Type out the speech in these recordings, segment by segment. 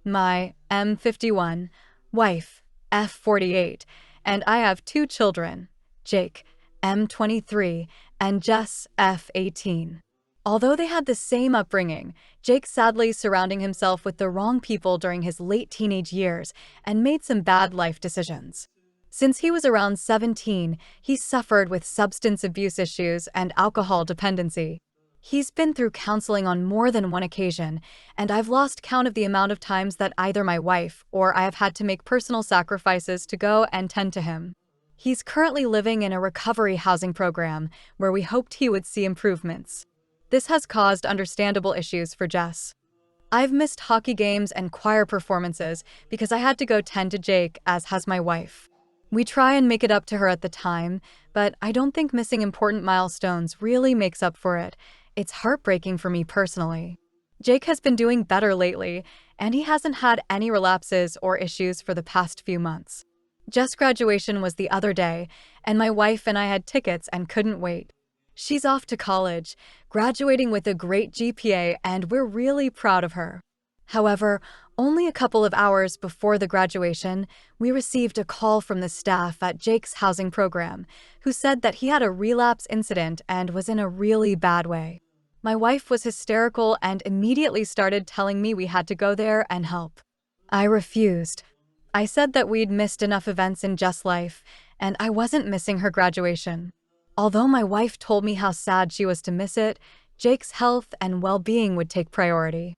my M51, wife, F48, and I have two children, Jake, M23, and Jess, F18. Although they had the same upbringing, Jake sadly surrounding himself with the wrong people during his late teenage years and made some bad life decisions. Since he was around 17, he suffered with substance abuse issues and alcohol dependency. He's been through counseling on more than one occasion, and I've lost count of the amount of times that either my wife or I have had to make personal sacrifices to go and tend to him. He's currently living in a recovery housing program where we hoped he would see improvements. This has caused understandable issues for Jess. I've missed hockey games and choir performances because I had to go tend to Jake, as has my wife. We try and make it up to her at the time, but I don't think missing important milestones really makes up for it. It's heartbreaking for me personally. Jake has been doing better lately, and he hasn't had any relapses or issues for the past few months. Jess' graduation was the other day, and my wife and I had tickets and couldn't wait. She's off to college, graduating with a great GPA, and we're really proud of her. However, only a couple of hours before the graduation, we received a call from the staff at Jake's housing program, who said that he had a relapse incident and was in a really bad way. My wife was hysterical and immediately started telling me we had to go there and help. I refused. I said that we'd missed enough events in Jess' life, and I wasn't missing her graduation. Although my wife told me how sad she was to miss it, Jake's health and well-being would take priority.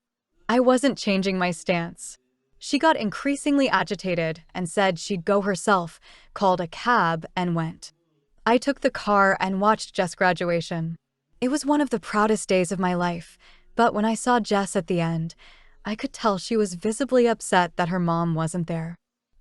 I wasn't changing my stance. She got increasingly agitated and said she'd go herself, called a cab, and went. I took the car and watched Jess' graduation. It was one of the proudest days of my life, but when I saw Jess at the end, I could tell she was visibly upset that her mom wasn't there.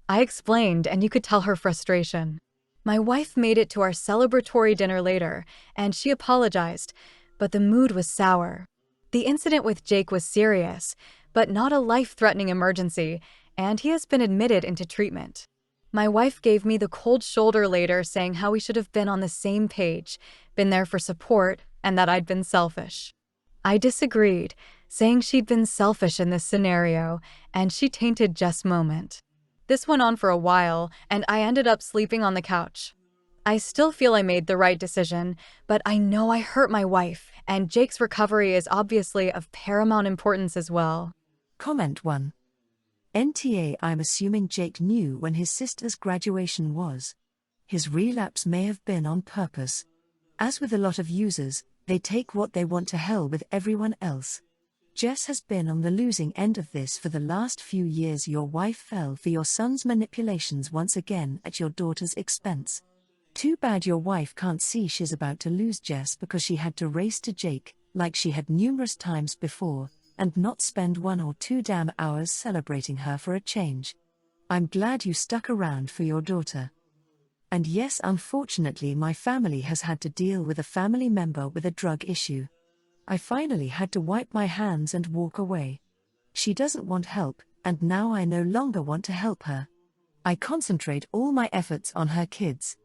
I explained, and you could tell her frustration. My wife made it to our celebratory dinner later, and she apologized, but the mood was sour. The incident with Jake was serious, but not a life-threatening emergency, and he has been admitted into treatment. My wife gave me the cold shoulder later, saying how we should have been on the same page, been there for support, and that I'd been selfish. I disagreed, saying she'd been selfish in this scenario, and she tainted Jess' moment. This went on for a while, and I ended up sleeping on the couch. I still feel I made the right decision, but I know I hurt my wife, and Jake's recovery is obviously of paramount importance as well. Comment 1. NTA I'm assuming Jake knew when his sister's graduation was. His relapse may have been on purpose. As with a lot of users, they take what they want to hell with everyone else. Jess has been on the losing end of this for the last few years. Your wife fell for your son's manipulations once again at your daughter's expense. Too bad your wife can't see she's about to lose Jess because she had to race to Jake, like she had numerous times before, and not spend 1 or 2 damn hours celebrating her for a change. I'm glad you stuck around for your daughter. And yes, unfortunately my family has had to deal with a family member with a drug issue. I finally had to wipe my hands and walk away. She doesn't want help, and now I no longer want to help her. I concentrate all my efforts on her kids.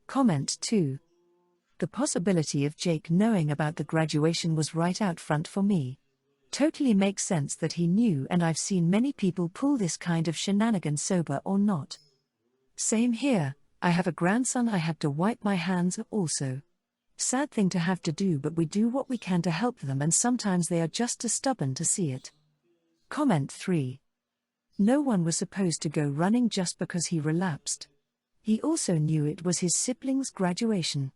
Comment 2. The possibility of Jake knowing about the graduation was right out front for me. Totally makes sense that he knew, and I've seen many people pull this kind of shenanigan sober or not. Same here, I have a grandson I had to wipe my hands also. Sad thing to have to do, but we do what we can to help them, and sometimes they are just too stubborn to see it. Comment 3. No one was supposed to go running just because he relapsed. He also knew it was his sibling's graduation.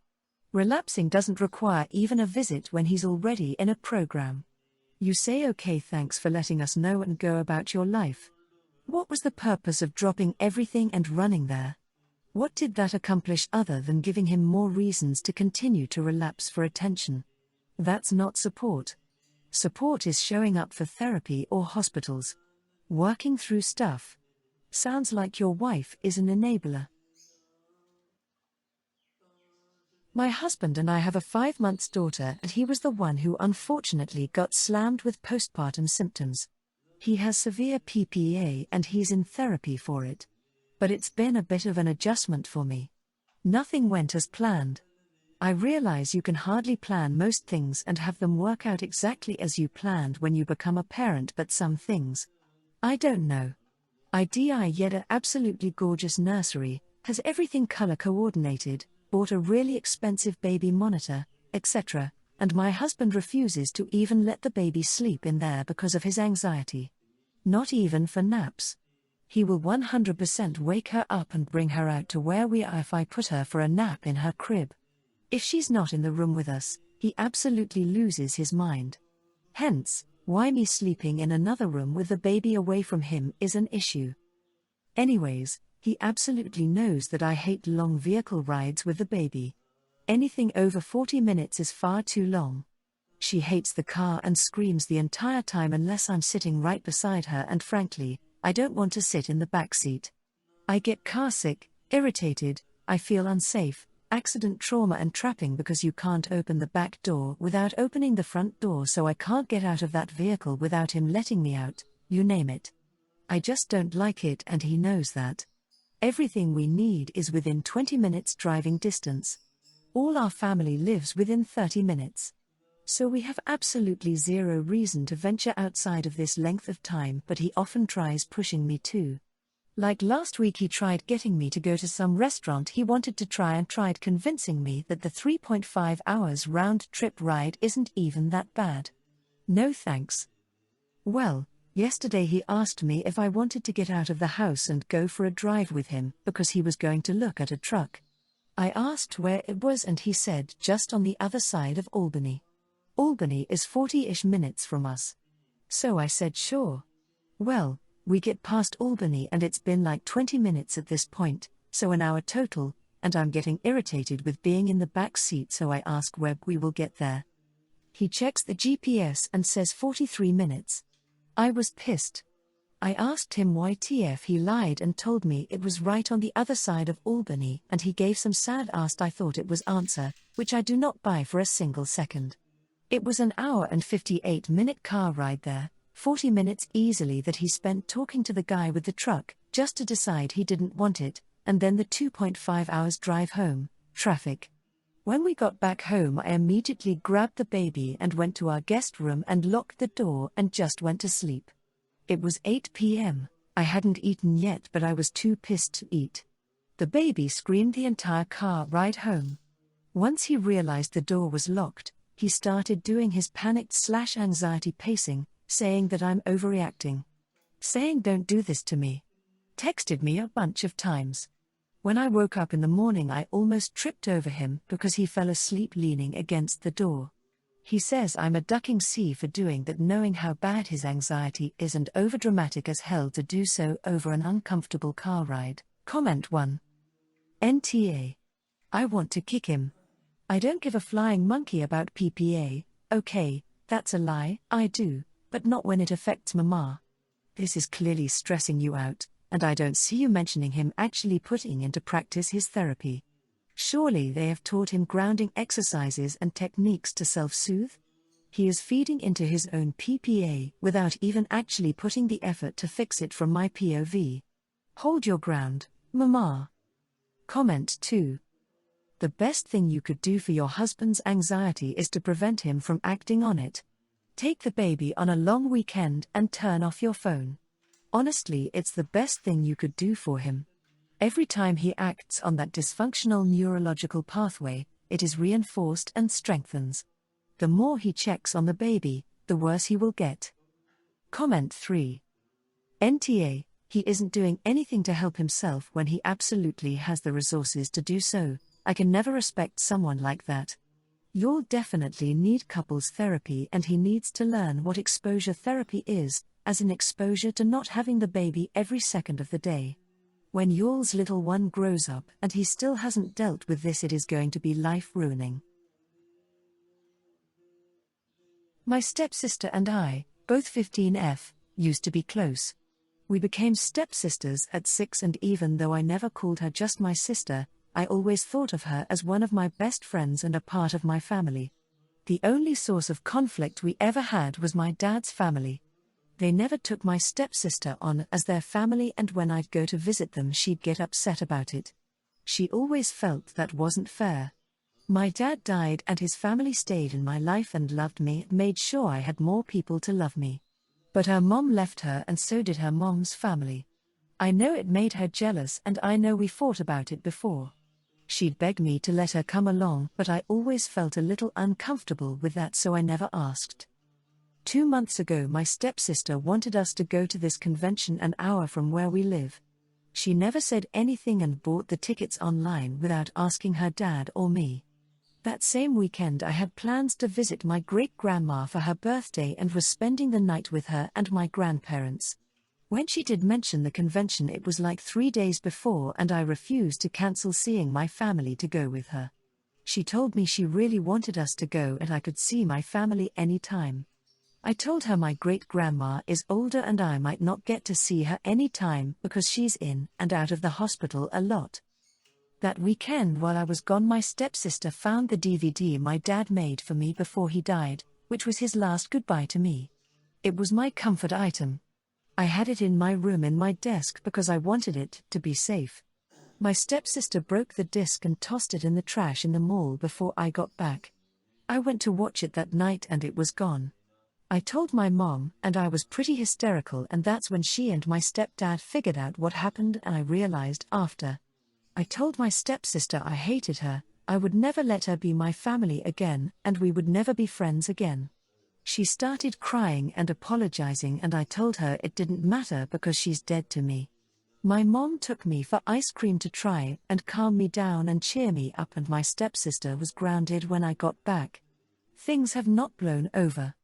Relapsing doesn't require even a visit when he's already in a program. You say okay, thanks for letting us know, and go about your life. What was the purpose of dropping everything and running there? What did that accomplish other than giving him more reasons to continue to relapse for attention? That's not support. Support is showing up for therapy or hospitals. Working through stuff. Sounds like your wife is an enabler. My husband and I have a 5-month daughter, and he was the one who unfortunately got slammed with postpartum symptoms. He has severe PPA and he's in therapy for it. But it's been a bit of an adjustment for me. Nothing went as planned. I realize you can hardly plan most things and have them work out exactly as you planned when you become a parent, but some things I don't know. IDI Yeda absolutely gorgeous nursery, has everything color coordinated, bought a really expensive baby monitor, etc., and my husband refuses to even let the baby sleep in there because of his anxiety. Not even for naps. He will 100% wake her up and bring her out to where we are if I put her for a nap in her crib. If she's not in the room with us, he absolutely loses his mind. Hence, why me sleeping in another room with the baby away from him is an issue. Anyways, he absolutely knows that I hate long vehicle rides with the baby. Anything over 40 minutes is far too long. She hates the car and screams the entire time unless I'm sitting right beside her, and frankly, I don't want to sit in the back seat. I get car sick, irritated, I feel unsafe, accident trauma and trapping because you can't open the back door without opening the front door, so I can't get out of that vehicle without him letting me out, you name it. I just don't like it, and he knows that. Everything we need is within 20 minutes driving distance. All our family lives within 30 minutes. So we have absolutely zero reason to venture outside of this length of time, but he often tries pushing me too. Like last week, he tried getting me to go to some restaurant he wanted to try and tried convincing me that the 3.5 hours round-trip ride isn't even that bad. No thanks. Well, yesterday he asked me if I wanted to get out of the house and go for a drive with him because he was going to look at a truck. I asked where it was and he said just on the other side of Albany. Albany is 40-ish minutes from us. So I said sure. Well, we get past Albany and it's been like 20 minutes at this point, so an hour total, and I'm getting irritated with being in the back seat, so I ask where we will get there. He checks the GPS and says 43 minutes. I was pissed. I asked him why TF, he lied and told me it was right on the other side of Albany, and he gave some sad-assed I thought it was answer, which I do not buy for a single second. It was an hour and 58-minute car ride there. 40 minutes easily that he spent talking to the guy with the truck, just to decide he didn't want it, and then the 2.5 hours drive home, traffic. When we got back home, I immediately grabbed the baby and went to our guest room and locked the door and just went to sleep. It was 8 p.m, I hadn't eaten yet, but I was too pissed to eat. The baby screamed the entire car ride home. Once he realized the door was locked, he started doing his panicked/anxiety pacing, saying that I'm overreacting. Saying don't do this to me. Texted me a bunch of times. When I woke up in the morning, I almost tripped over him because he fell asleep leaning against the door. He says I'm a ducking C for doing that, knowing how bad his anxiety is and overdramatic as hell to do so over an uncomfortable car ride. Comment 1. NTA. I want to kick him. I don't give a flying monkey about PPA, okay, that's a lie, I do. But not when it affects Mama. This is clearly stressing you out, and I don't see you mentioning him actually putting into practice his therapy. Surely they have taught him grounding exercises and techniques to self-soothe? He is feeding into his own PPA without even actually putting the effort to fix it from my POV. Hold your ground, Mama. Comment 2. The best thing you could do for your husband's anxiety is to prevent him from acting on it. Take the baby on a long weekend and turn off your phone. Honestly, it's the best thing you could do for him. Every time he acts on that dysfunctional neurological pathway, it is reinforced and strengthens. The more he checks on the baby, the worse he will get. Comment 3. NTA, he isn't doing anything to help himself when he absolutely has the resources to do so. I can never respect someone like that. You'll definitely need couples therapy, and he needs to learn what exposure therapy is, as in exposure to not having the baby every second of the day. When y'all's little one grows up and he still hasn't dealt with this, it is going to be life-ruining. My stepsister and I, both 15F, used to be close. We became stepsisters at 6, and even though I never called her just my sister, I always thought of her as one of my best friends and a part of my family. The only source of conflict we ever had was my dad's family. They never took my stepsister on as their family, and when I'd go to visit them, she'd get upset about it. She always felt that wasn't fair. My dad died and his family stayed in my life and loved me, made sure I had more people to love me. But her mom left her and so did her mom's family. I know it made her jealous and I know we fought about it before. She'd beg me to let her come along, but I always felt a little uncomfortable with that, so I never asked. 2 months ago my stepsister wanted us to go to this convention an hour from where we live. She never said anything and bought the tickets online without asking her dad or me. That same weekend I had plans to visit my great-grandma for her birthday and was spending the night with her and my grandparents. When she did mention the convention, it was like 3 days before and I refused to cancel seeing my family to go with her. She told me she really wanted us to go and I could see my family anytime. I told her my great-grandma is older and I might not get to see her anytime because she's in and out of the hospital a lot. That weekend while I was gone, my stepsister found the DVD my dad made for me before he died, which was his last goodbye to me. It was my comfort item. I had it in my room in my desk because I wanted it to be safe. My stepsister broke the disc and tossed it in the trash in the mall before I got back. I went to watch it that night and it was gone. I told my mom and I was pretty hysterical, and that's when she and my stepdad figured out what happened, and I realized after. I told my stepsister I hated her, I would never let her be my family again, and we would never be friends again. She started crying and apologizing and I told her it didn't matter because she's dead to me. My mom took me for ice cream to try and calm me down and cheer me up, and my stepsister was grounded when I got back. Things have not blown over.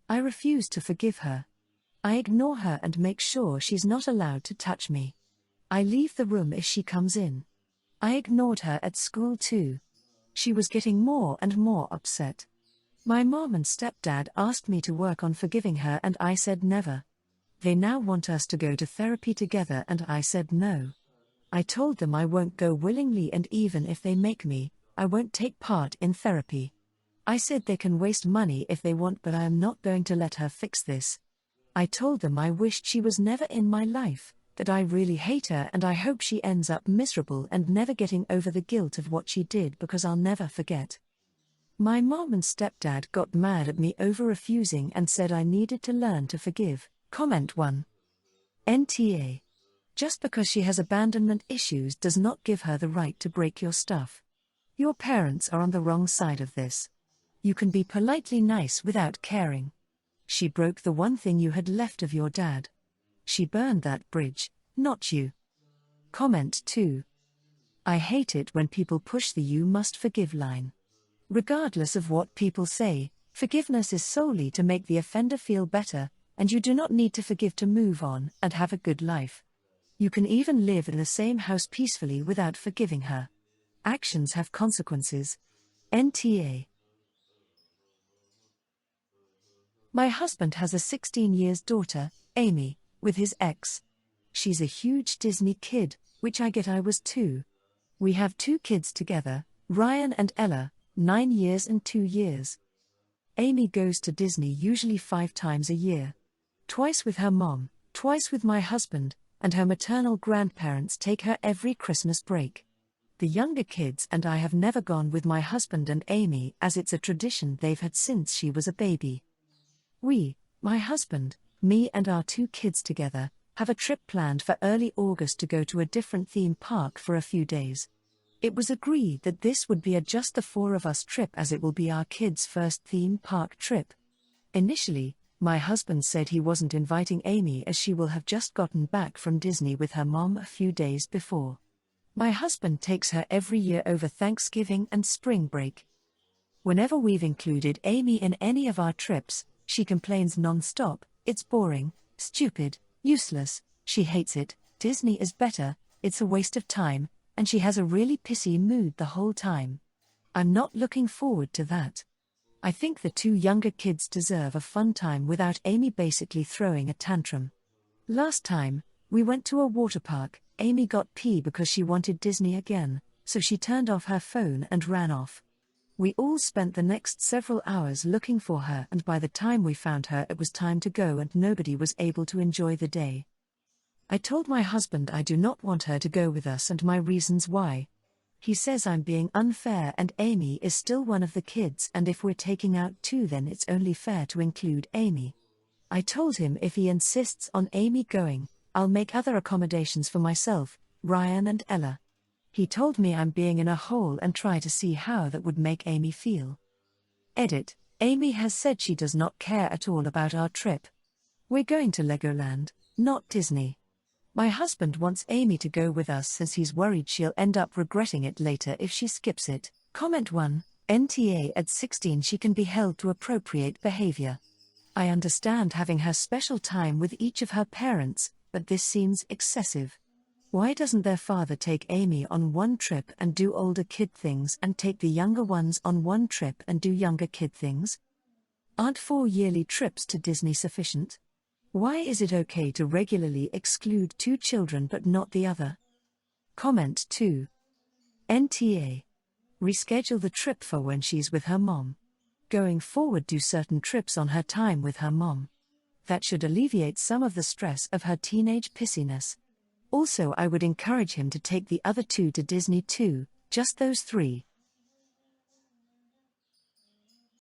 I refuse to forgive her. I ignore her and make sure she's not allowed to touch me. I leave the room if she comes in. I ignored her at school too. She was getting more and more upset. My mom and stepdad asked me to work on forgiving her and I said never. They now want us to go to therapy together and I said no. I told them I won't go willingly, and even if they make me, I won't take part in therapy. I said they can waste money if they want, but I am not going to let her fix this. I told them I wished she was never in my life, that I really hate her and I hope she ends up miserable and never getting over the guilt of what she did, because I'll never forget. My mom and stepdad got mad at me over refusing and said I needed to learn to forgive. Comment 1. NTA. Just because she has abandonment issues does not give her the right to break your stuff. Your parents are on the wrong side of this. You can be politely nice without caring. She broke the one thing you had left of your dad. She burned that bridge, not you. Comment 2. I hate it when people push the "you must forgive" line. Regardless of what people say, forgiveness is solely to make the offender feel better, and you do not need to forgive to move on and have a good life. You can even live in the same house peacefully without forgiving her. Actions have consequences. NTA. My husband has a 16-year daughter, Amy, with his ex. She's a huge Disney kid, which I get. I was too. We have 2 kids together, Ryan and Ella, 9 years and 2 years. Amy goes to Disney usually 5 times a year. Twice with her mom, twice with my husband, and her maternal grandparents take her every Christmas break. The younger kids and I have never gone with my husband and Amy, as it's a tradition they've had since she was a baby. We, my husband, me and our 2 kids together, have a trip planned for early August to go to a different theme park for a few days. It was agreed that this would be a just the 4 of us trip, as it will be our kids' first theme park trip. Initially, my husband said he wasn't inviting Amy as she will have just gotten back from Disney with her mom a few days before. My husband takes her every year over Thanksgiving and spring break. Whenever we've included Amy in any of our trips, she complains non-stop, it's boring, stupid, useless, she hates it, Disney is better, it's a waste of time, and she has a really pissy mood the whole time. I'm not looking forward to that. I think the 2 younger kids deserve a fun time without Amy basically throwing a tantrum. Last time, we went to a water park, Amy got pee because she wanted Disney again, so she turned off her phone and ran off. We all spent the next several hours looking for her, and by the time we found her it was time to go and nobody was able to enjoy the day. I told my husband I do not want her to go with us and my reasons why. He says I'm being unfair and Amy is still one of the kids, and if we're taking out 2 then it's only fair to include Amy. I told him if he insists on Amy going, I'll make other accommodations for myself, Ryan and Ella. He told me I'm being in a hole and try to see how that would make Amy feel. Edit. Amy has said she does not care at all about our trip. We're going to Legoland, not Disney. My husband wants Amy to go with us since he's worried she'll end up regretting it later if she skips it. Comment 1. NTA at 16 she can be held to appropriate behavior. I understand having her special time with each of her parents, but this seems excessive. Why doesn't their father take Amy on one trip and do older kid things and take the younger ones on one trip and do younger kid things? Aren't 4 yearly trips to Disney sufficient? Why is it okay to regularly exclude 2 children but not the other? Comment 2. NTA. Reschedule the trip for when she's with her mom. Going forward, do certain trips on her time with her mom. That should alleviate some of the stress of her teenage pissiness. Also, I would encourage him to take the other 2 to Disney too, just those 3.